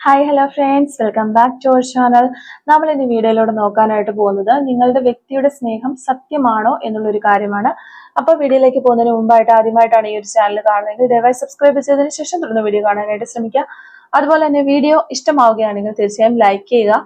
Hi hello friends, welcome back to our channel. നമ്മൾ ഇന്ന് വീഡിയോയിലൂടെ നോക്കാനായിട്ട് പോകുന്നത് നിങ്ങളുടെ വ്യക്തിയുടെ സ്നേഹം സത്യമാണോ എന്നുള്ളൊരു കാര്യമാണ്. അപ്പോൾ വീഡിയോയിലേക്ക് പോകുന്നതിന് മുമ്പായിട്ട് ആദ്യമായിട്ടാണ് ഈ ഒരു ചാനൽ കാണുന്നതെങ്കിൽ ദയവായി സബ്സ്ക്രൈബ് ചെയ്തതിന് ശേഷം തുടർന്ന് വീഡിയോ കാണാനായിട്ട് ശ്രമിക്കുക. അതുപോലെ തന്നെ വീഡിയോ ഇഷ്ടമാവുകയാണെങ്കിൽ തീർച്ചയായും ലൈക്ക് ചെയ്യുക,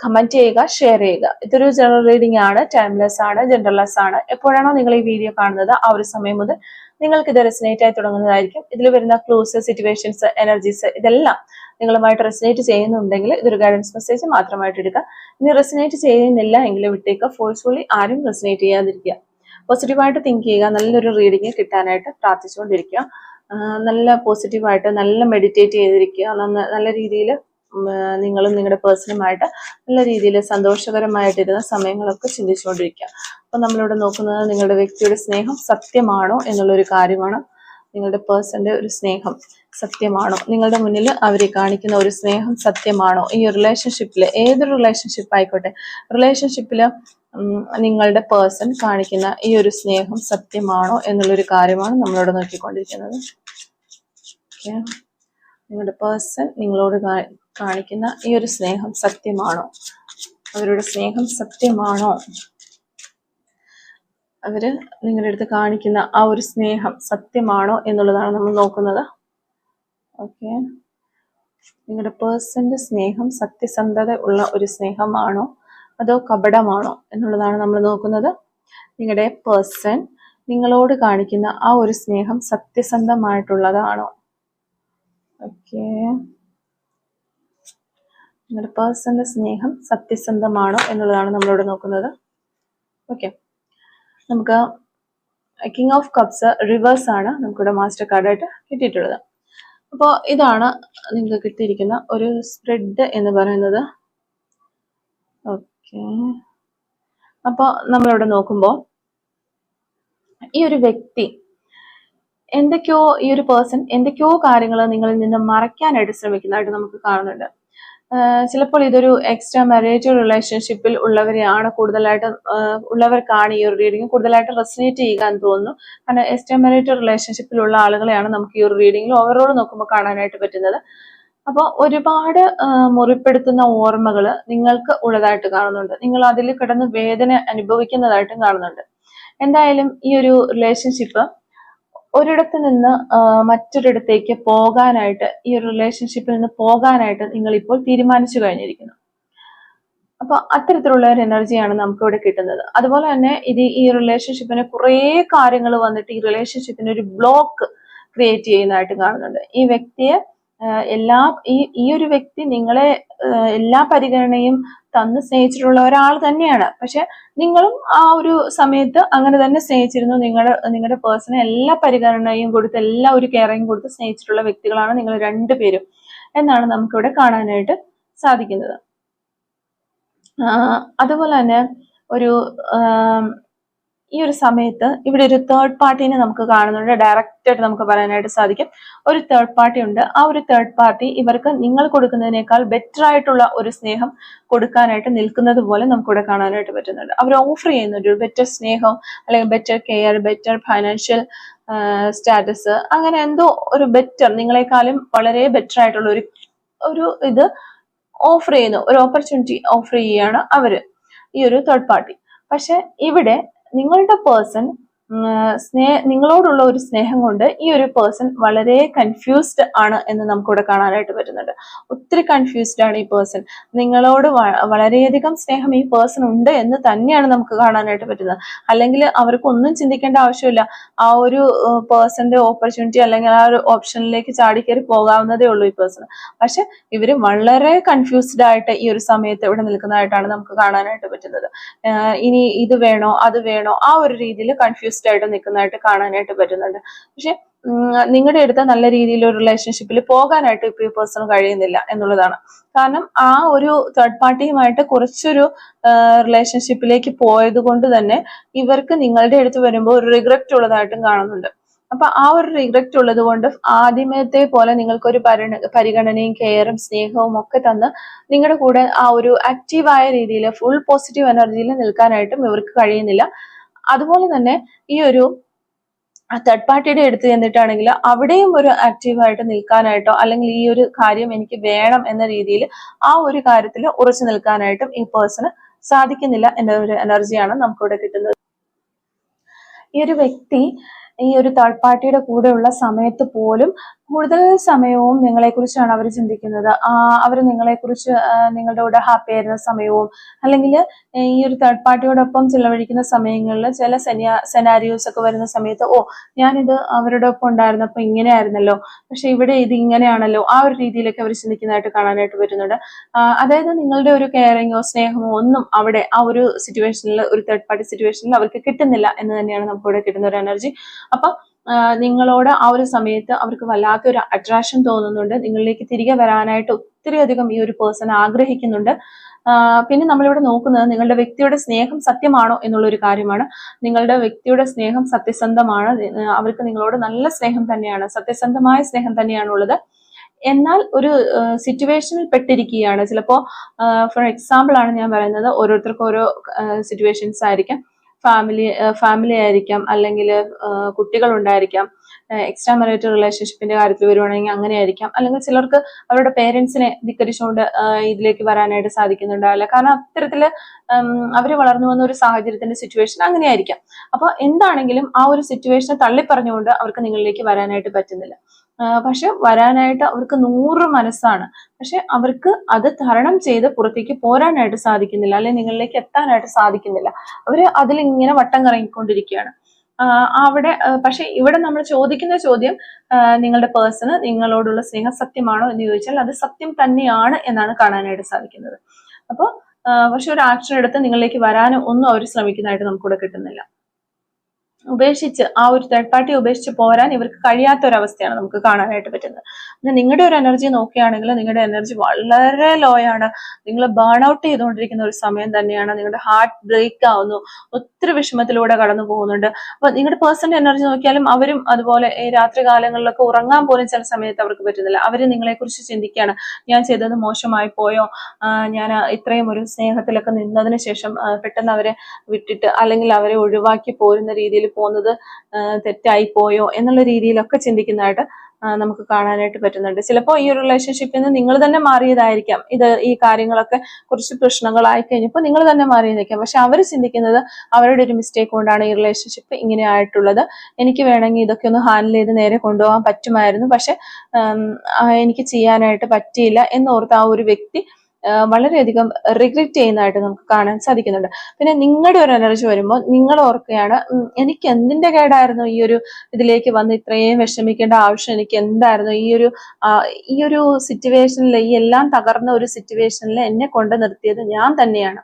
കമന്റ് ചെയ്യുക, ഷെയർ ചെയ്യുക. ഇതൊരു ജനറൽ റീഡിംഗ് ആണ്, ടൈംലെസ് ആണ്, ജനറൽലെസ് ആണ്. എപ്പോഴാണോ നിങ്ങൾ ഈ വീഡിയോ കാണുന്നത് ആ ഒരു സമയം മുതൽ നിങ്ങൾക്ക് ഇത് റെസിനേറ്റ് ആയി തുടങ്ങുന്നതായിരിക്കും. ഇതിൽ വരുന്ന ക്ലൂസ്, സിറ്റുവേഷൻസ്, എനർജീസ് ഇതെല്ലാം നിങ്ങളുമായിട്ട് റെസിനേറ്റ് ചെയ്യുന്നുണ്ടെങ്കിൽ ഇതൊരു ഗൈഡൻസ് മെസ്സേജ് മാത്രമായിട്ട് എടുക്കുക. ഇനി റെസിനേറ്റ് ചെയ്യുന്നില്ല എങ്കിൽ വിട്ടേക്കുക. ഫോഴ്സ്ഫുള്ളി ആരും റെസിനേറ്റ് ചെയ്യാതിരിക്കുക. പോസിറ്റീവായിട്ട് തിങ്ക് ചെയ്യുക. നല്ലൊരു റീഡിങ് കിട്ടാനായിട്ട് പ്രാർത്ഥിച്ചുകൊണ്ടിരിക്കുക. നല്ല പോസിറ്റീവായിട്ട് നല്ല മെഡിറ്റേറ്റ് ചെയ്തിരിക്കുക. നല്ല രീതിയിൽ നിങ്ങളും നിങ്ങളുടെ പേഴ്സണുമായിട്ട് നല്ല രീതിയിൽ സന്തോഷകരമായിട്ടിരുന്ന സമയങ്ങളൊക്കെ ചിന്തിച്ചുകൊണ്ടിരിക്കുക. അപ്പൊ നമ്മളിവിടെ നോക്കുന്നത് നിങ്ങളുടെ വ്യക്തിയുടെ സ്നേഹം സത്യമാണോ എന്നുള്ളൊരു കാര്യമാണ്. നിങ്ങളുടെ പേഴ്സന്റെ ഒരു സ്നേഹം സത്യമാണോ? നിങ്ങളുടെ മുന്നിൽ അവരെ കാണിക്കുന്ന ഒരു സ്നേഹം സത്യമാണോ? ഈ റിലേഷൻഷിപ്പിൽ, ഏതൊരു റിലേഷൻഷിപ്പ് ആയിക്കോട്ടെ, റിലേഷൻഷിപ്പിൽ നിങ്ങളുടെ പേഴ്സൺ കാണിക്കുന്ന ഈ ഒരു സ്നേഹം സത്യമാണോ എന്നുള്ളൊരു കാര്യമാണ് നമ്മളിവിടെ നോക്കിക്കൊണ്ടിരിക്കുന്നത്. ഓക്കെ, നിങ്ങളുടെ പേഴ്സൺ നിങ്ങളോട് കാണിക്കുന്ന ഈ ഒരു സ്നേഹം സത്യമാണോ? അവരുടെ സ്നേഹം സത്യമാണോ? അവര് നിങ്ങളുടെ അടുത്ത് കാണിക്കുന്ന ആ ഒരു സ്നേഹം സത്യമാണോ എന്നുള്ളതാണ് നമ്മൾ നോക്കുന്നത്. ഓക്കെ, നിങ്ങളുടെ പേഴ്സന്റെ സ്നേഹം സത്യസന്ധത ഉള്ള ഒരു സ്നേഹമാണോ അതോ കപടമാണോ എന്നുള്ളതാണ് നമ്മൾ നോക്കുന്നത്. നിങ്ങളുടെ പേഴ്സൺ നിങ്ങളോട് കാണിക്കുന്ന ആ ഒരു സ്നേഹം സത്യസന്ധമായിട്ടുള്ളതാണോ? ഓക്കെ, നിങ്ങളുടെ പേഴ്സന്റെ സ്നേഹം സത്യസന്ധമാണോ എന്നുള്ളതാണ് നമ്മളിവിടെ നോക്കുന്നത്. ഓക്കെ, നമുക്ക് കിങ് ഓഫ് കപ്സ് റിവേഴ്സ് ആണ് നമുക്കിവിടെ മാസ്റ്റർ കാർഡായിട്ട് കിട്ടിയിട്ടുള്ളത്. അപ്പോൾ ഇതാണ് നിങ്ങൾക്ക് കിട്ടിയിരിക്കുന്ന ഒരു സ്പ്രെഡ് എന്ന് പറയുന്നത്. ഓക്കെ, അപ്പോൾ നമ്മളിവിടെ നോക്കുമ്പോൾ ഈ ഒരു വ്യക്തി എന്തൊക്കെയോ, ഈ ഒരു പേഴ്സൺ എന്തൊക്കെയോ കാര്യങ്ങൾ നിങ്ങളിൽ നിന്ന് മറയ്ക്കാനായിട്ട് ശ്രമിക്കുന്നതായിട്ട് നമുക്ക് കാണുന്നുണ്ട്. ചിലപ്പോൾ ഇതൊരു എക്സ്ട്രാ മാരേജ് റിലേഷൻഷിപ്പിൽ ഉള്ളവരെയാണ് ഉള്ളവർക്കാണ് ഈ ഒരു റീഡിംഗ് കൂടുതലായിട്ട് റെസിനേറ്റ് ചെയ്യുക എന്ന് തോന്നുന്നു. കാരണം എക്സ്ട്രാ മാരേജ് റിലേഷൻഷിപ്പിലുള്ള ആളുകളെയാണ് നമുക്ക് ഈ ഒരു റീഡിംഗിൽ ഓവറോൾ നോക്കുമ്പോൾ കാണാനായിട്ട് പറ്റുന്നത്. അപ്പോൾ ഒരുപാട് മുറിപ്പെടുത്തുന്ന ഓർമ്മകൾ നിങ്ങൾക്ക് ഉള്ളതായിട്ട് കാണുന്നുണ്ട്. നിങ്ങൾ അതിൽ കിടന്ന് വേദന അനുഭവിക്കുന്നതായിട്ടും കാണുന്നുണ്ട്. എന്തായാലും ഈ ഒരു റിലേഷൻഷിപ്പ് ഒരിടത്ത് നിന്ന് മറ്റൊരിടത്തേക്ക് പോകാനായിട്ട്, ഈ ഒരു റിലേഷൻഷിപ്പിൽ നിന്ന് പോകാനായിട്ട് നിങ്ങൾ ഇപ്പോൾ തീരുമാനിച്ചു കഴിഞ്ഞിരിക്കുന്നു. അപ്പൊ അത്തരത്തിലുള്ള ഒരു എനർജിയാണ് നമുക്ക് ഇവിടെ കിട്ടുന്നത്. അതുപോലെ തന്നെ ഈ റിലേഷൻഷിപ്പിന് കുറേ കാര്യങ്ങൾ വന്നിട്ട് ഈ റിലേഷൻഷിപ്പിന് ഒരു ബ്ലോക്ക് ക്രിയേറ്റ് ചെയ്യുന്നതായിട്ട് കാണുന്നുണ്ട്. ഈ വ്യക്തിയെ ഈ ഒരു വ്യക്തി നിങ്ങളെ എല്ലാ പരിഗണനയും തന്ന് സ്നേഹിച്ചിട്ടുള്ള ഒരാൾ തന്നെയാണ്. പക്ഷെ നിങ്ങളും ആ ഒരു സമയത്ത് അങ്ങനെ തന്നെ സ്നേഹിച്ചിരുന്നു. നിങ്ങളുടെ പേഴ്സണെ എല്ലാ പരിഗണനയും കൊടുത്ത്, എല്ലാ ഒരു കെയറിങ് കൊടുത്ത് സ്നേഹിച്ചിട്ടുള്ള വ്യക്തികളാണ് നിങ്ങൾ രണ്ടുപേരും എന്നാണ് നമുക്കിവിടെ കാണാനായിട്ട് സാധിക്കുന്നത്. അതുപോലെ തന്നെ ഈ ഒരു സമയത്ത് ഇവിടെ ഒരു തേർഡ് പാർട്ടീനെ നമുക്ക് കാണുന്നുണ്ട്. ഡയറക്റ്റ് ആയിട്ട് നമുക്ക് പറയാനായിട്ട് സാധിക്കും. ഒരു തേർഡ് പാർട്ടി ഉണ്ട്. ആ ഒരു തേർഡ് പാർട്ടി ഇവർക്ക് നിങ്ങൾ കൊടുക്കുന്നതിനേക്കാൾ ബെറ്റർ ആയിട്ടുള്ള ഒരു സ്നേഹം കൊടുക്കാനായിട്ട് നിൽക്കുന്നത് പോലെ നമുക്കിവിടെ കാണാനായിട്ട് പറ്റുന്നുണ്ട്. അവർ ഓഫർ ചെയ്യുന്നുണ്ട് ഒരു ബെറ്റർ സ്നേഹം, അല്ലെങ്കിൽ better care, better financial status, അങ്ങനെ എന്തോ ഒരു ബെറ്റർ, നിങ്ങളെക്കാളും വളരെ ബെറ്റർ ആയിട്ടുള്ള ഒരു ഇത് ഓഫർ ചെയ്യുന്നു, ഒരു ഓപ്പർച്യൂണിറ്റി ഓഫർ ചെയ്യുകയാണ് അവര്, ഈ ഒരു തേർഡ് പാർട്ടി. പക്ഷെ ഇവിടെ നിങ്ങളുടെ പേഴ്സൺ നിങ്ങളോടുള്ള ഒരു സ്നേഹം കൊണ്ട് ഈ ഒരു പേഴ്സൺ വളരെ കൺഫ്യൂസ്ഡ് ആണ് എന്ന് നമുക്കിവിടെ കാണാനായിട്ട് പറ്റുന്നുണ്ട്. ഒത്തിരി കൺഫ്യൂസ്ഡ് ആണ് ഈ പേഴ്സൺ. നിങ്ങളോട് വളരെയധികം സ്നേഹം ഈ പേഴ്സൺ ഉണ്ട് എന്ന് തന്നെയാണ് നമുക്ക് കാണാനായിട്ട് പറ്റുന്നത്. അല്ലെങ്കിൽ അവർക്ക് ഒന്നും ചിന്തിക്കേണ്ട ആവശ്യമില്ല. ആ ഒരു പേഴ്സന്റെ ഓപ്പർച്യൂണിറ്റി അല്ലെങ്കിൽ ആ ഒരു ഓപ്ഷനിലേക്ക് ചാടിക്കയറി പോകാവുന്നതേ ഉള്ളൂ ഈ പേഴ്സൺ. പക്ഷെ ഇവര് വളരെ കൺഫ്യൂസ്ഡ് ആയിട്ട് ഈ ഒരു സമയത്ത് ഇവിടെ നിൽക്കുന്നതായിട്ടാണ് നമുക്ക് കാണാനായിട്ട് പറ്റുന്നത്. ഇനി ഇത് വേണോ അത് വേണോ, ആ ഒരു രീതിയിൽ കൺഫ്യൂസ്ഡ് ആയിട്ട് നിൽക്കുന്നതായിട്ട് കാണാനായിട്ട് പറ്റുന്നുണ്ട്. പക്ഷെ നിങ്ങളുടെ അടുത്ത് നല്ല രീതിയിൽ ഒരു റിലേഷൻഷിപ്പിൽ പോകാനായിട്ട് ഇപ്പൊ ഈ പേഴ്സൺ കഴിയുന്നില്ല എന്നുള്ളതാണ്. കാരണം ആ ഒരു തേർഡ് പാർട്ടിയുമായിട്ട് കുറച്ചൊരു റിലേഷൻഷിപ്പിലേക്ക് പോയത് കൊണ്ട് തന്നെ ഇവർക്ക് നിങ്ങളുടെ അടുത്ത് വരുമ്പോൾ ഒരു റിഗ്രറ്റ് ഉള്ളതായിട്ടും കാണുന്നുണ്ട്. അപ്പൊ ആ ഒരു റിഗ്രറ്റ് ഉള്ളത് കൊണ്ട് ആദ്യമത്തെ പോലെ നിങ്ങൾക്കൊരു പരിഗണനയും കെയറും സ്നേഹവും ഒക്കെ തന്ന് നിങ്ങളുടെ കൂടെ ആ ഒരു ആക്റ്റീവായ രീതിയിൽ ഫുൾ പോസിറ്റീവ് എനർജിയിൽ നിൽക്കാനായിട്ടും ഇവർക്ക് കഴിയുന്നില്ല. അതുപോലെ തന്നെ ഈ ഒരു ആ തേർഡ് പാർട്ടിയുടെ അടുത്ത് ചെന്നിട്ടാണെങ്കിൽ അവിടെയും ഒരു ആക്റ്റീവായിട്ട് നിൽക്കാനായിട്ടോ അല്ലെങ്കിൽ ഈ ഒരു കാര്യം എനിക്ക് വേണം എന്ന രീതിയിൽ ആ ഒരു കാര്യത്തിൽ ഉറച്ചു നിൽക്കാനായിട്ടും ഈ പേഴ്സണ് സാധിക്കുന്നില്ല എന്ന ഒരു എനർജിയാണ് നമുക്കിവിടെ കിട്ടുന്നത്. ഈ ഒരു വ്യക്തി ഈ ഒരു തേർഡ് പാർട്ടിയുടെ കൂടെയുള്ള സമയത്ത് പോലും കൂടുതൽ സമയവും നിങ്ങളെക്കുറിച്ചാണ് അവർ ചിന്തിക്കുന്നത്. അവർ നിങ്ങളെക്കുറിച്ച് നിങ്ങളുടെ കൂടെ ഹാപ്പി ആയിരുന്ന സമയവും അല്ലെങ്കിൽ ഈ ഒരു തേർഡ് പാർട്ടിയോടൊപ്പം ചിലവഴിക്കുന്ന സമയങ്ങളിൽ ചില സെനാരിയോസ് ഒക്കെ വരുന്ന സമയത്ത് ഞാനിത് അവരുടെ ഒപ്പം ഉണ്ടായിരുന്നപ്പോൾ ഇങ്ങനെ ആയിരുന്നല്ലോ, പക്ഷെ ഇവിടെ ഇത് ഇങ്ങനെയാണല്ലോ, ആ ഒരു രീതിയിലൊക്കെ അവർ ചിന്തിക്കുന്നതായിട്ട് കാണാനായിട്ട് പറ്റുന്നുണ്ട്. അതായത് നിങ്ങളുടെ ഒരു കെയറിങ്ങോ സ്നേഹമോ ഒന്നും അവിടെ ആ ഒരു സിറ്റുവേഷനിൽ, ഒരു തേർഡ് പാർട്ടി സിറ്റുവേഷനിൽ അവർക്ക് കിട്ടുന്നില്ല എന്ന് തന്നെയാണ് നമുക്കിവിടെ കിട്ടുന്ന ഒരു എനർജി. അപ്പൊ നിങ്ങളോട് ആ ഒരു സമയത്ത് അവർക്ക് വല്ലാത്തൊരു അട്രാക്ഷൻ തോന്നുന്നുണ്ട്. നിങ്ങളിലേക്ക് തിരികെ വരാനായിട്ട് ഒത്തിരി അധികം ഈ ഒരു പേഴ്സൺ ആഗ്രഹിക്കുന്നുണ്ട്. പിന്നെ നമ്മളിവിടെ നോക്കുന്നത് നിങ്ങളുടെ വ്യക്തിയുടെ സ്നേഹം സത്യമാണോ എന്നുള്ള ഒരു കാര്യമാണ്. നിങ്ങളുടെ വ്യക്തിയുടെ സ്നേഹം സത്യസന്ധമാണ്. അവർക്ക് നിങ്ങളോട് നല്ല സ്നേഹം തന്നെയാണ്, സത്യസന്ധമായ സ്നേഹം തന്നെയാണ് ഉള്ളത്. എന്നാൽ ഒരു സിറ്റുവേഷനിൽ പെട്ടിരിക്കുകയാണ്. ചിലപ്പോ ഫോർ എക്സാമ്പിൾ ആണ് ഞാൻ പറയുന്നത്, ഓരോരുത്തർക്കും ഓരോ സിറ്റുവേഷൻസ് ആയിരിക്കാം. ഫാമിലി ആയിരിക്കാം, അല്ലെങ്കിൽ കുട്ടികൾ ഉണ്ടായിരിക്കാം. എക്സ്ട്രാ മാരിറ്റൽ റിലേഷൻഷിപ്പിന്റെ കാര്യത്തിൽ വരുവാണെങ്കിൽ അങ്ങനെ ആയിരിക്കാം. അല്ലെങ്കിൽ ചിലർക്ക് അവരുടെ പേരൻസിനെ ധിക്കരിച്ചുകൊണ്ട് ഇതിലേക്ക് വരാനായിട്ട് സാധിക്കുന്നുണ്ടാവില്ല. കാരണം അത്തരത്തില് അവർ വളർന്നു വന്ന ഒരു സാഹചര്യത്തിന്റെ സിറ്റുവേഷൻ അങ്ങനെയായിരിക്കാം. അപ്പൊ എന്താണെങ്കിലും ആ ഒരു സിറ്റുവേഷനെ തള്ളിപ്പറഞ്ഞുകൊണ്ട് അവർക്ക് നിങ്ങളിലേക്ക് വരാനായിട്ട് പറ്റുന്നില്ല. പക്ഷെ വരാനായിട്ട് അവർക്ക് 100 മനസ്സാണ്. പക്ഷെ അവർക്ക് അത് തരണം ചെയ്ത് പുറത്തേക്ക് പോരാനായിട്ട് സാധിക്കുന്നില്ല, അല്ലെങ്കിൽ നിങ്ങളിലേക്ക് എത്താനായിട്ട് സാധിക്കുന്നില്ല. അവര് അതിലിങ്ങനെ വട്ടം കറങ്ങിക്കൊണ്ടിരിക്കുകയാണ് അവിടെ. പക്ഷെ ഇവിടെ നമ്മൾ ചോദിക്കുന്ന ചോദ്യം, നിങ്ങളുടെ പേഴ്സണ് നിങ്ങളോടുള്ള സ്നേഹം സത്യമാണോ എന്ന് ചോദിച്ചാൽ അത് സത്യം തന്നെയാണ് എന്നാണ് കാണാനായിട്ട് സാധിക്കുന്നത്. അപ്പോൾ പക്ഷെ ഒരു ആക്ഷൻ എടുത്ത് നിങ്ങളിലേക്ക് വരാനും ഒന്നും അവർ ശ്രമിക്കുന്നതായിട്ട് നമുക്കിവിടെ കിട്ടുന്നില്ല. ഉപേക്ഷിച്ച് ആ ഒരു തേർഡ് പാർട്ടി ഉപേക്ഷിച്ച് പോരാൻ ഇവർക്ക് കഴിയാത്തൊരവസ്ഥയാണ് നമുക്ക് കാണാനായിട്ട് പറ്റുന്നത്. പിന്നെ നിങ്ങളുടെ ഒരു എനർജി നോക്കുകയാണെങ്കിൽ നിങ്ങളുടെ എനർജി വളരെ ലോ ആണ്. നിങ്ങൾ ബേൺ ഔട്ട് ചെയ്തുകൊണ്ടിരിക്കുന്ന ഒരു സമയം തന്നെയാണ്. നിങ്ങളുടെ ഹാർട്ട് ബ്രേക്ക് ആവുന്നു, ഒത്തിരി വിഷമത്തിലൂടെ കടന്നു പോകുന്നുണ്ട്. അപ്പൊ നിങ്ങളുടെ പേഴ്സന്റെ എനർജി നോക്കിയാലും അവരും അതുപോലെ ഈ രാത്രി കാലങ്ങളിലൊക്കെ ഉറങ്ങാൻ പോലും ചില സമയത്ത് അവർക്ക് പറ്റുന്നില്ല. അവര് നിങ്ങളെ കുറിച്ച് ചിന്തിക്കുകയാണ്, ഞാൻ ചെയ്തത് മോശമായി പോയോ, ഞാൻ ഇത്രയും ഒരു സ്നേഹത്തിലൊക്കെ നിന്നതിന് ശേഷം പെട്ടെന്ന് അവരെ വിട്ടിട്ട് അല്ലെങ്കിൽ അവരെ ഒഴിവാക്കി പോരുന്ന രീതിയിൽ പോകുന്നത് തെറ്റായി പോയോ എന്നുള്ള രീതിയിലൊക്കെ ചിന്തിക്കുന്നതായിട്ട് നമുക്ക് കാണാനായിട്ട് പറ്റുന്നുണ്ട്. ചിലപ്പോൾ ഈ ഒരു റിലേഷൻഷിപ്പിൽ നിന്ന് നിങ്ങൾ തന്നെ മാറിയതായിരിക്കാം. ഈ കാര്യങ്ങളൊക്കെ കുറച്ച് പ്രശ്നങ്ങളായി കഴിഞ്ഞപ്പോൾ നിങ്ങൾ തന്നെ മാറിയതായിരിക്കാം. പക്ഷെ അവർ ചിന്തിക്കുന്നത് അവരുടെ ഒരു മിസ്റ്റേക്ക് കൊണ്ടാണ് ഈ റിലേഷൻഷിപ്പ് ഇങ്ങനെ ആയിട്ടുള്ളത്. എനിക്ക് വേണമെങ്കിൽ ഇതൊക്കെ ഒന്ന് ഹാൻഡിൽ ചെയ്ത് നേരെ കൊണ്ടുപോകാൻ പറ്റുമായിരുന്നു, പക്ഷെ എനിക്ക് ചെയ്യാനായിട്ട് പറ്റിയില്ല എന്നോർത്ത് ആ ഒരു വ്യക്തി വളരെയധികം റിഗ്രറ്റ് ചെയ്യുന്നതായിട്ട് നമുക്ക് കാണാൻ സാധിക്കുന്നുണ്ട്. പിന്നെ നിങ്ങളുടെ ഒരു എനർജി വരുമ്പോൾ നിങ്ങൾ ഓർക്കുകയാണ്, എനിക്ക് എന്തിന്റെ കേടായിരുന്നു ഈ ഒരു ഇതിലേക്ക് വന്ന് ഇത്രയും വിഷമിക്കേണ്ട ആവശ്യം എനിക്ക് എന്തായിരുന്നു, ഈ ഒരു സിറ്റുവേഷനിൽ, ഈ എല്ലാം തകർന്ന ഒരു സിറ്റുവേഷനിൽ എന്നെ കൊണ്ട് നിർത്തിയത് ഞാൻ തന്നെയാണ്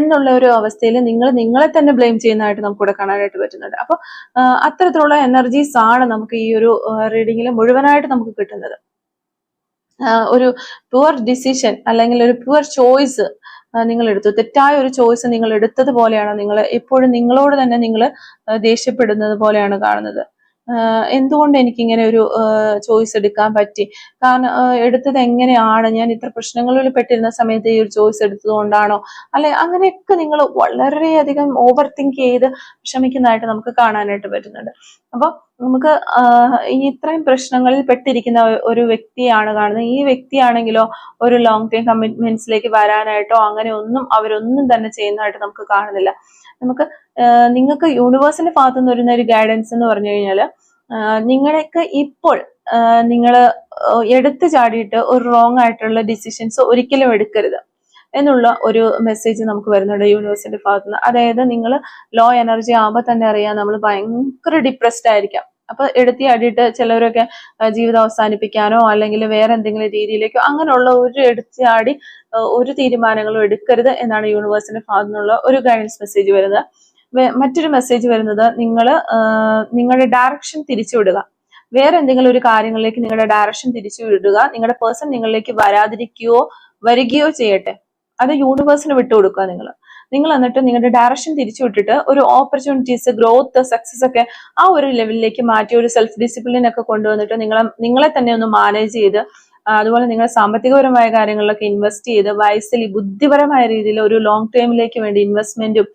എന്നുള്ള ഒരു അവസ്ഥയിൽ നിങ്ങൾ നിങ്ങളെ തന്നെ ബ്ലെയിം ചെയ്യുന്നതായിട്ട് നമുക്കിവിടെ കാണാനായിട്ട് പറ്റുന്നുണ്ട്. അപ്പൊ അത്തരത്തിലുള്ള എനർജീസ് ആണ് നമുക്ക് ഈ ഒരു റീഡിങ്ങിൽ മുഴുവനായിട്ട് നമുക്ക് കിട്ടുന്നത്. ഒരു പുവർ ഡിസിഷൻ അല്ലെങ്കിൽ ഒരു പുവർ ചോയ്സ് നിങ്ങൾ എടുത്തു, തെറ്റായ ഒരു ചോയ്സ് നിങ്ങൾ എടുത്തതുപോലെയാണ്. നിങ്ങൾ എപ്പോഴും നിങ്ങളോട് തന്നെ നിങ്ങൾ ദേഷ്യപ്പെടുന്നത് പോലെയാണ് കാണുന്നത്. എന്തുകൊണ്ട് എനിക്കിങ്ങനെ ഒരു ചോയ്സ് എടുക്കാൻ പറ്റി, കാരണം എടുത്തത് എങ്ങനെയാണ്, ഞാൻ ഇത്ര പ്രശ്നങ്ങളിൽ പെട്ടിരുന്ന സമയത്ത് ഈ ഒരു ചോയ്സ് എടുത്തത് കൊണ്ടാണോ, അല്ലെ അങ്ങനെയൊക്കെ നിങ്ങൾ വളരെയധികം ഓവർ തിങ്ക് ചെയ്ത് വിഷമിക്കുന്നതായിട്ട് നമുക്ക് കാണാനായിട്ട് പറ്റുന്നുണ്ട്. അപ്പൊ നമുക്ക് ഇത്രയും പ്രശ്നങ്ങളിൽ പെട്ടിരിക്കുന്ന ഒരു വ്യക്തിയാണ് കാണുന്നത്. ഈ വ്യക്തിയാണെങ്കിലോ ഒരു ലോങ് ടൈം കമ്മിറ്റ്മെന്റ്സിലേക്ക് വരാനായിട്ടോ അങ്ങനെ അവരൊന്നും തന്നെ ചെയ്യുന്നതായിട്ട് നമുക്ക് കാണുന്നില്ല. നിങ്ങൾക്ക് യൂണിവേഴ്സിന്റെ ഭാഗത്തു നിന്ന് വരുന്ന ഒരു ഗൈഡൻസ് എന്ന് പറഞ്ഞു കഴിഞ്ഞാൽ, നിങ്ങൾക്ക് ഇപ്പോൾ നിങ്ങൾ എടുത്തു ചാടിയിട്ട് ഒരു റോങ് ആയിട്ടുള്ള ഡിസിഷൻസ് ഒരിക്കലും എടുക്കരുത് എന്നുള്ള ഒരു മെസ്സേജ് നമുക്ക് വരുന്നുണ്ട് യൂണിവേഴ്സിന്റെ ഭാഗത്തുനിന്ന്. അതായത് നിങ്ങൾ ലോ എനർജി ആകുമ്പോൾ തന്നെ അറിയാം, നമ്മൾ ഭയങ്കര ഡിപ്രസ്ഡ് ആയിരിക്കാം. അപ്പൊ എടുത്തിയാടിയിട്ട് ചിലവരൊക്കെ ജീവിതം അവസാനിപ്പിക്കാനോ അല്ലെങ്കിൽ വേറെ എന്തെങ്കിലും രീതിയിലേക്കോ അങ്ങനെയുള്ള എടുത്തിയാടി ഒരു തീരുമാനങ്ങളും എടുക്കരുത് എന്നാണ് യൂണിവേഴ്സിന്റെ ഭാഗത്തു നിന്നുള്ള ഒരു ഗൈഡൻസ് മെസ്സേജ് വരുന്നത്. മറ്റൊരു മെസ്സേജ് വരുന്നത്, നിങ്ങളുടെ ഡയറക്ഷൻ തിരിച്ചുവിടുക. വേറെ എന്തെങ്കിലും ഒരു കാര്യങ്ങളിലേക്ക് നിങ്ങളുടെ ഡയറക്ഷൻ തിരിച്ചു വിടുക. നിങ്ങളുടെ പേഴ്സൺ നിങ്ങളിലേക്ക് വരികയോ ചെയ്യട്ടെ, അത് യൂണിവേഴ്സിന് വിട്ടുകൊടുക്കുക. നിങ്ങൾ എന്നിട്ട് നിങ്ങളുടെ ഡയറക്ഷൻ തിരിച്ചു വിട്ടിട്ട് ഒരു ഓപ്പർച്യൂണിറ്റീസ്, ഗ്രോത്ത്, സക്സസ് ഒക്കെ ആ ഒരു ലെവലിലേക്ക് മാറ്റി ഒരു സെൽഫ് ഡിസിപ്ലിൻ ഒക്കെ കൊണ്ടുവന്നിട്ട് നിങ്ങളെ തന്നെ ഒന്ന് മാനേജ് ചെയ്ത്, അതുപോലെ നിങ്ങൾ സാമ്പത്തികപരമായ കാര്യങ്ങളിലൊക്കെ ഇൻവെസ്റ്റ് ചെയ്ത് വയസ്സിൽ ബുദ്ധിപരമായ രീതിയിൽ ഒരു ലോങ് ടൈമിലേക്ക് വേണ്ടി ഇൻവെസ്റ്റ്മെന്റും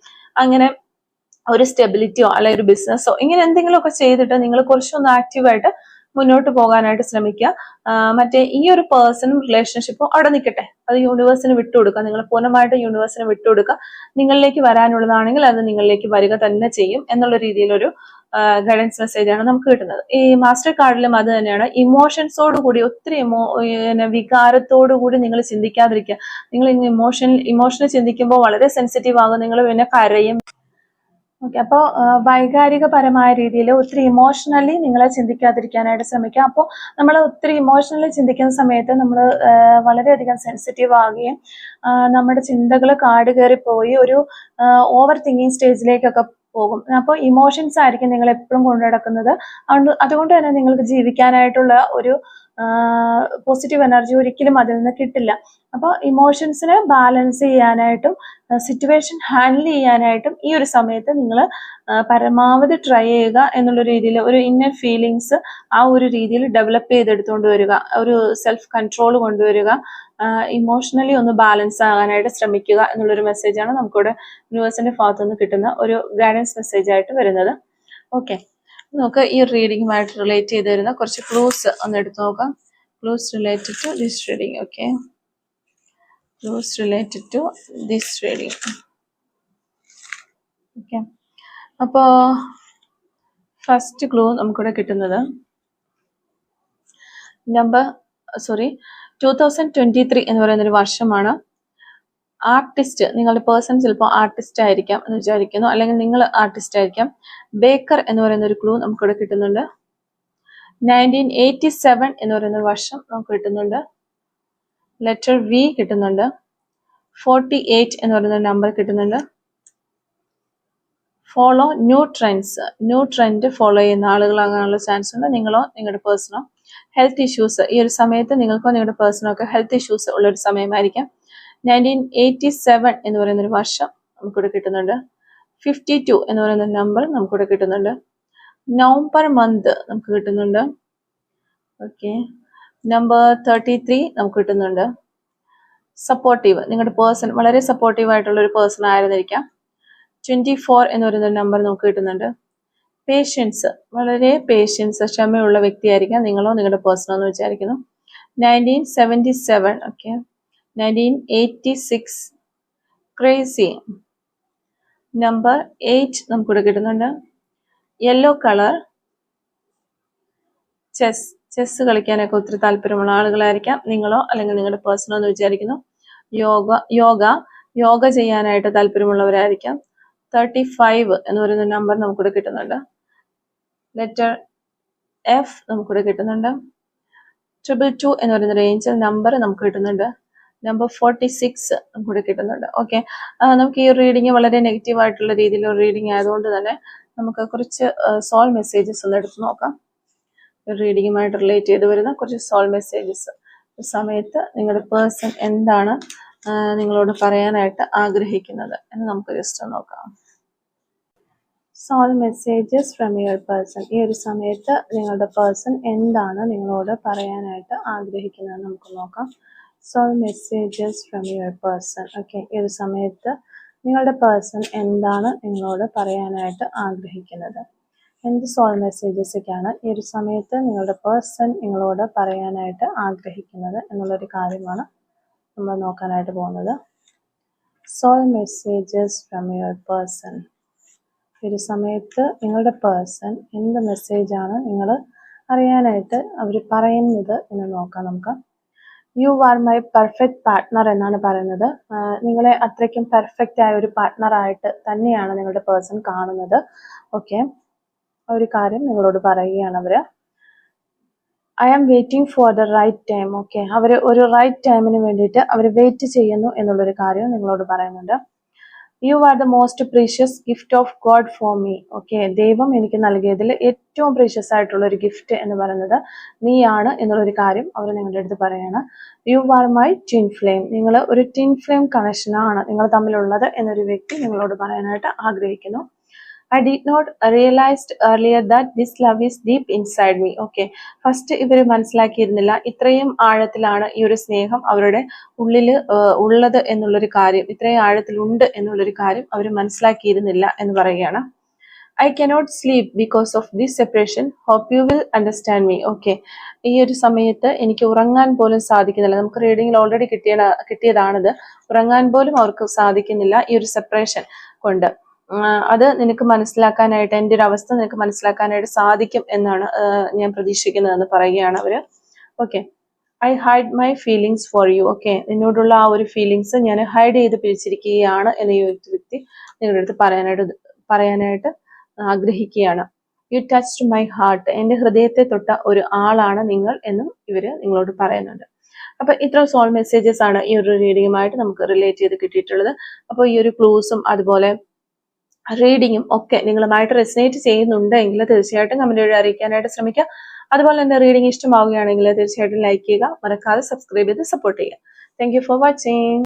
അങ്ങനെ ഒരു സ്റ്റെബിലിറ്റിയോ അല്ലെങ്കിൽ ഒരു ബിസിനസ്സോ ഇങ്ങനെ എന്തെങ്കിലുമൊക്കെ ചെയ്തിട്ട് നിങ്ങൾ കുറച്ചൊന്ന് ആക്റ്റീവായിട്ട് മുന്നോട്ട് പോകാനായിട്ട് ശ്രമിക്കുക. മറ്റേ ഈ ഒരു പേഴ്സണും റിലേഷൻഷിപ്പും അവിടെ നിൽക്കട്ടെ, അത് യൂണിവേഴ്സിന് വിട്ടുകൊടുക്കുക. നിങ്ങൾ പൂർണ്ണമായിട്ട് യൂണിവേഴ്സിന് വിട്ടുകൊടുക്കുക. നിങ്ങളിലേക്ക് വരാനുള്ളതാണെങ്കിൽ അത് നിങ്ങളിലേക്ക് വരിക തന്നെ ചെയ്യും എന്നുള്ള രീതിയിലൊരു ഗൈഡൻസ് മെസ്സേജ് ആണ് നമുക്ക് കിട്ടുന്നത്. ഈ മാസ്റ്റർ കാർഡിലും അത് തന്നെയാണ്. ഇമോഷൻസോട് കൂടി ഒത്തിരി വികാരത്തോടു കൂടി നിങ്ങൾ ചിന്തിക്കാതിരിക്കുക. നിങ്ങൾ ഇമോഷണൽ ചിന്തിക്കുമ്പോൾ വളരെ സെൻസിറ്റീവ് ആകും. നിങ്ങൾ പിന്നെ കരയും. ഓക്കെ, അപ്പോൾ വൈകാരികപരമായ രീതിയിൽ ഒത്തിരി ഇമോഷണലി നിങ്ങളെ ചിന്തിക്കാതിരിക്കാനായിട്ട് ശ്രമിക്കുക. അപ്പോൾ നമ്മൾ ഒത്തിരി ഇമോഷണലി ചിന്തിക്കുന്ന സമയത്ത് നമ്മൾ വളരെയധികം സെൻസിറ്റീവ് ആവുകയും നമ്മുടെ ചിന്തകൾ കാട് കയറിപ്പോയി ഒരു ഓവർ തിങ്കിങ് സ്റ്റേജിലേക്കൊക്കെ പോകും. അപ്പോൾ ഇമോഷൻസ് ആയിരിക്കും നിങ്ങൾ എപ്പോഴും കൊണ്ടു നടക്കുന്നത്. അതുകൊണ്ട് തന്നെ നിങ്ങൾക്ക് ജീവിക്കാനായിട്ടുള്ള ഒരു പോസിറ്റീവ് എനർജി ഒരിക്കലും അതിൽ നിന്ന് കിട്ടില്ല. അപ്പോൾ ഇമോഷൻസിനെ ബാലൻസ് ചെയ്യാനായിട്ടും സിറ്റുവേഷൻ ഹാൻഡിൽ ചെയ്യാനായിട്ടും ഈ ഒരു സമയത്ത് നിങ്ങൾ പരമാവധി ട്രൈ ചെയ്യുക എന്നുള്ള രീതിയിൽ ഒരു ഇന്നർ ഫീലിങ്സ് ആ ഒരു രീതിയിൽ ഡെവലപ്പ് ചെയ്തെടുത്തുകൊണ്ട് വരിക, ഒരു സെൽഫ് കൺട്രോൾ കൊണ്ടുവരിക, ഇമോഷണലി ഒന്ന് ബാലൻസ് ആകാനായിട്ട് ശ്രമിക്കുക എന്നുള്ളൊരു മെസ്സേജാണ് നമുക്കിവിടെ യൂണിവേഴ്സിന്റെ ഭാഗത്തു നിന്ന് കിട്ടുന്ന ഒരു ഗൈഡൻസ് മെസ്സേജ് ആയിട്ട് വരുന്നത്. ഓക്കെ, നമുക്ക് ഈ റീഡിങ്ങുമായിട്ട് റിലേറ്റ് ചെയ്ത് വരുന്ന കുറച്ച് ക്ലൂസ് ഒന്ന് എടുത്തു നോക്കാം. Clues related to this reading. Okay, clues related to this reading. Okay, അപ്പോൾ ഫസ്റ്റ് ക്ലൂ നമുക്കിവിടെ കിട്ടുന്നത് 2023 എന്ന് പറയുന്ന ഒരു വർഷമാണ്. ആർട്ടിസ്റ്റ്, നിങ്ങളുടെ പേഴ്സൺ ചിലപ്പോൾ ആർട്ടിസ്റ്റ് ആയിരിക്കാം എന്ന് വിചാരിക്കുന്നു, അല്ലെങ്കിൽ നിങ്ങൾ ആർട്ടിസ്റ്റ് ആയിരിക്കാം. ബേക്കർ എന്ന് പറയുന്ന ഒരു ക്ലൂ നമുക്കിവിടെ കിട്ടുന്നുണ്ട്. 1987 എന്ന് പറയുന്ന ഒരു വർഷം നമുക്ക് കിട്ടുന്നുണ്ട്. ലെറ്റർ വി കിട്ടുന്നുണ്ട്. 48 എന്ന് പറയുന്ന ഒരു നമ്പർ കിട്ടുന്നുണ്ട്. Follow new trends, new trend follow ചെയ്യുന്ന ആളുകളാകാനുള്ള ചാൻസ് ഉണ്ട്, നിങ്ങളോ നിങ്ങളുടെ പേഴ്സണോ. ഹെൽത്ത് ഇഷ്യൂസ്, ഈ ഒരു സമയത്ത് നിങ്ങൾക്കോ നിങ്ങളുടെ പേഴ്സണോ ഒക്കെ ഹെൽത്ത് ഇഷ്യൂസ് ഉള്ളൊരു സമയമായിരിക്കാം. 1987 എന്ന് പറയുന്ന ഒരു വർഷം നമുക്കിവിടെ കിട്ടുന്നുണ്ട്. 52 എന്ന് പറയുന്ന നമ്പർ നമുക്കിവിടെ കിട്ടുന്നുണ്ട്. നവംബർ മന്ത് നമുക്ക് കിട്ടുന്നുണ്ട്. ഓക്കെ, നമ്പർ 33 നമുക്ക് കിട്ടുന്നുണ്ട്. സപ്പോർട്ടീവ്, നിങ്ങളുടെ പേഴ്സൺ വളരെ സപ്പോർട്ടീവ് ആയിട്ടുള്ള ഒരു പേഴ്സൺ ആയിരുന്നിരിക്കാം. 24 എന്ന് പറയുന്ന നമ്പർ നമുക്ക് കിട്ടുന്നുണ്ട്. പേഷ്യൻസ്, വളരെ പേഷ്യൻസ് ക്ഷമയുള്ള വ്യക്തിയായിരിക്കാം നിങ്ങളോ നിങ്ങളുടെ പേഴ്സണോ എന്ന് വിചാരിക്കുന്നു. 1977. ഓക്കെ, 1986. ക്രേസി, നമ്പർ 8 നമുക്കിവിടെ കിട്ടുന്നുണ്ട്. Yellow colour. ചെസ് കളിക്കാനൊക്കെ ഒത്തിരി താല്പര്യമുള്ള ആളുകളായിരിക്കാം നിങ്ങളോ അല്ലെങ്കിൽ നിങ്ങളുടെ പേഴ്സണോ എന്ന് വിചാരിക്കുന്നു. യോഗ ചെയ്യാനായിട്ട് താല്പര്യമുള്ളവരായിരിക്കാം. 35 എന്ന് പറയുന്ന നമ്പർ നമുക്കിവിടെ കിട്ടുന്നുണ്ട്. ലെറ്റർ എഫ് നമുക്കിവിടെ കിട്ടുന്നുണ്ട്. 222 എന്ന് പറയുന്ന റേഞ്ചിൽ നമ്പർ നമുക്ക് കിട്ടുന്നുണ്ട്. നമ്പർ 46 നമുക്കിവിടെ കിട്ടുന്നുണ്ട്. ഓക്കെ, നമുക്ക് ഈ റീഡിങ് വളരെ നെഗറ്റീവ് ആയിട്ടുള്ള രീതിയിലുള്ള റീഡിങ് ആയതുകൊണ്ട് തന്നെ നമുക്ക് കുറച്ച് സോൾ മെസ്സേജസ് ഒന്ന് എടുത്ത് നോക്കാം. റീഡിങ്ങുമായിട്ട് റിലേറ്റ് ചെയ്ത് വരുന്ന കുറച്ച് സോൾ മെസ്സേജസ്. ഈ സമയത്ത് നിങ്ങളുടെ പേഴ്സൺ എന്താണ് നിങ്ങളോട് പറയാനായിട്ട് ആഗ്രഹിക്കുന്നത് എന്ന് നമുക്ക് ജസ്റ്റ് നോക്കാം. Soul messages from your person. ഈ ഒരു സമയത്ത് നിങ്ങളുടെ പേഴ്സൺ എന്താണ് നിങ്ങളോട് പറയാനായിട്ട് ആഗ്രഹിക്കുന്നത് നമുക്ക് നോക്കാം. Soul messages from your person. Okay, ഈ ഒരു സമയത്ത് നിങ്ങളുടെ പേഴ്സൺ എന്താണ് നിങ്ങളോട് പറയാനായിട്ട് ആഗ്രഹിക്കുന്നത്, എന്ത് സോൾ മെസ്സേജസ് ഒക്കെയാണ് ഈ ഒരു സമയത്ത് നിങ്ങളുടെ പേഴ്സൺ നിങ്ങളോട് പറയാനായിട്ട് ആഗ്രഹിക്കുന്നത് എന്നുള്ളൊരു കാര്യമാണ് നമ്മൾ നോക്കാനായിട്ട് പോകുന്നത്. Soul messages from your person. ഈ ഒരു സമയത്ത് നിങ്ങളുടെ പേഴ്സൺ എന്ത് മെസ്സേജാണ് നിങ്ങൾ അറിയാനായിട്ട് അവർ പറയുന്നത് എന്ന് നോക്കാം നമുക്ക്. You are my perfect partner എന്നാണ് പറയുന്നത്. നിങ്ങളെ അത്രയ്ക്കും പെർഫെക്റ്റ് ആയ ഒരു പാർട്ട്ണറായിട്ട് തന്നെയാണ് നിങ്ങളുടെ പേഴ്സൺ കാണുന്നത്. ഓക്കെ, ഒരു കാര്യം നിങ്ങളോട് പറയുകയാണ് അവർ. I am waiting for the right time. Okay, അവർ ഒരു റൈറ്റ് ടൈമിന് വേണ്ടിയിട്ട് അവർ വെയിറ്റ് ചെയ്യുന്നു എന്നുള്ളൊരു കാര്യം നിങ്ങളോട് പറയുന്നുണ്ട്. You are the most precious gift of God for me. Okay, ദൈവം എനിക്ക് നൽകിയതിൽ ഏറ്റവും പ്രീഷ്യസ് ആയിട്ടുള്ള ഒരു ഗിഫ്റ്റ് എന്ന് പറയുന്നത് നീയാണ് എന്നുള്ളൊരു കാര്യം അവർ നിങ്ങളുടെ അടുത്ത് പറയാണ്. You are my twin flame. നിങ്ങൾ ഒരു ട്വിൻ ഫ്ലെയിം കണക്ഷനാണ് നിങ്ങൾ തമ്മിലുള്ളത് എന്നൊരു വ്യക്തി നിങ്ങളോട് പറയാനായിട്ട് ആഗ്രഹിക്കുന്നു. I did not realized earlier that this love is deep inside me. Okay. First ഇവർ മനസ്സിലാക്കിയിരുന്നില്ല ഇത്രയും ആഴത്തിലാണ് ഈ ഒരു സ്നേഹം അവരുടെ ഉള്ളിൽ ഉള്ളത് എന്നുള്ളൊരു കാര്യം, ഇത്രയും ആഴത്തിലുണ്ട് എന്നുള്ളൊരു കാര്യം അവർ മനസ്സിലാക്കിയിരുന്നില്ല എന്ന് പറയുകയാണ്. I cannot sleep because of this separation. Hope you will understand me. Okay. ഈ ഒരു സമയത്ത് എനിക്ക് ഉറങ്ങാൻ പോലും സാധിക്കുന്നില്ല. നമുക്ക് റീഡിങ്ങിൽ ഓൾറെഡി കിട്ടിയതാണിത്. ഉറങ്ങാൻ പോലും അവർക്ക് സാധിക്കുന്നില്ല ഈ ഒരു സെപ്പറേഷൻ കൊണ്ട്. അത് നിനക്ക് മനസ്സിലാക്കാനായിട്ട്, എൻ്റെ ഒരു അവസ്ഥ നിനക്ക് മനസ്സിലാക്കാനായിട്ട് സാധിക്കും എന്നാണ് ഞാൻ പ്രതീക്ഷിക്കുന്നതെന്ന് പറയുകയാണ് അവര്. Okay. I hide my feelings for you. Okay. നിന്നോടുള്ള ആ ഒരു ഫീലിങ്സ് ഞാൻ ഹൈഡ് ചെയ്ത് പിടിച്ചിരിക്കുകയാണ് എന്ന് ഈ വ്യക്തി നിങ്ങളുടെ അടുത്ത് പറയാനായിട്ട് ആഗ്രഹിക്കുകയാണ്. You touched my heart. എൻ്റെ ഹൃദയത്തെ തൊട്ട ഒരു ആളാണ് നിങ്ങൾ എന്നും ഇവര് നിങ്ങളോട് പറയുന്നുണ്ട്. അപ്പൊ ഇത്ര സോൾ മെസ്സേജസ് ആണ് ഈ ഒരു റീഡിങ്ങുമായിട്ട് നമുക്ക് റിലേറ്റ് ചെയ്ത് കിട്ടിയിട്ടുള്ളത്. അപ്പോൾ ഈ ഒരു ക്ലൂസും അതുപോലെ റീഡിങ്ങും ഒക്കെ നിങ്ങളുമായിട്ട് റെസിനേറ്റ് ചെയ്യുന്നുണ്ടെങ്കിൽ തീർച്ചയായിട്ടും കമന്റ് വഴി അറിയിക്കാനായിട്ട് ശ്രമിക്കുക. അതുപോലെ തന്നെ റീഡിംഗ് ഇഷ്ടമാവുകയാണെങ്കിൽ തീർച്ചയായിട്ടും ലൈക്ക് ചെയ്യുക, മറക്കാതെ സബ്സ്ക്രൈബ് ചെയ്ത് സപ്പോർട്ട് ചെയ്യുക. Thank you for watching.